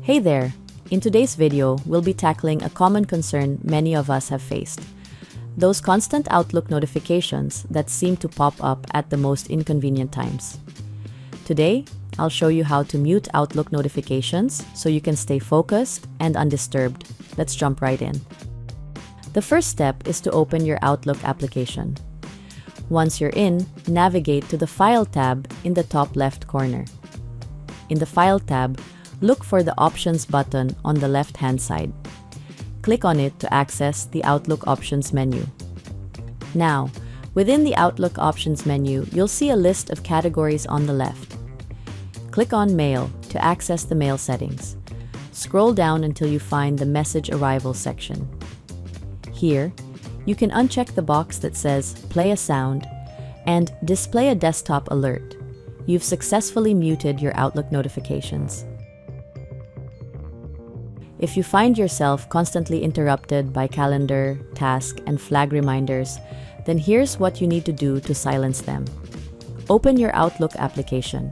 Hey there! In today's video, we'll be tackling a common concern many of us have faced. Those constant Outlook notifications that seem to pop up at the most inconvenient times. Today, I'll show you how to mute Outlook notifications so you can stay focused and undisturbed. Let's jump right in. The first step is to open your Outlook application. Once you're in, navigate to the File tab in the top left corner. In the File tab, look for the Options button on the left-hand side. Click on it to access the Outlook Options menu. Now, within the Outlook Options menu, you'll see a list of categories on the left. Click on Mail to access the mail settings. Scroll down until you find the Message Arrival section. Here, you can uncheck the box that says Play a Sound and Display a Desktop Alert. You've successfully muted your Outlook notifications. If you find yourself constantly interrupted by calendar, task, and flag reminders, then here's what you need to do to silence them. Open your Outlook application.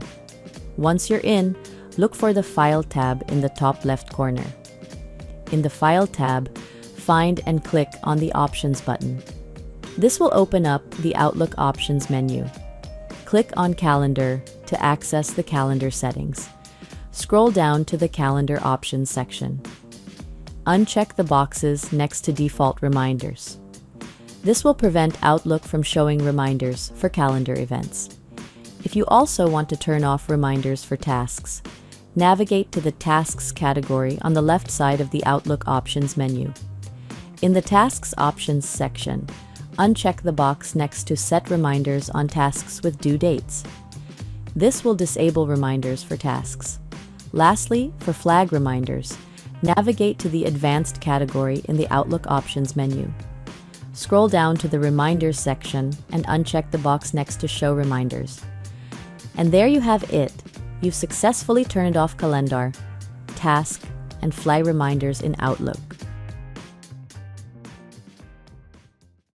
Once you're in, look for the File tab in the top left corner. In the File tab, find and click on the Options button. This will open up the Outlook Options menu. Click on Calendar to access the calendar settings. Scroll down to the Calendar Options section. Uncheck the boxes next to Default Reminders. This will prevent Outlook from showing reminders for calendar events. If you also want to turn off reminders for tasks, navigate to the Tasks category on the left side of the Outlook Options menu. In the Tasks Options section, uncheck the box next to Set Reminders on tasks with due dates. This will disable reminders for tasks. Lastly, for flag reminders, navigate to the Advanced category in the Outlook Options menu. Scroll down to the Reminders section and uncheck the box next to Show Reminders. And there you have it. You've successfully turned off calendar, task, and flag reminders in Outlook.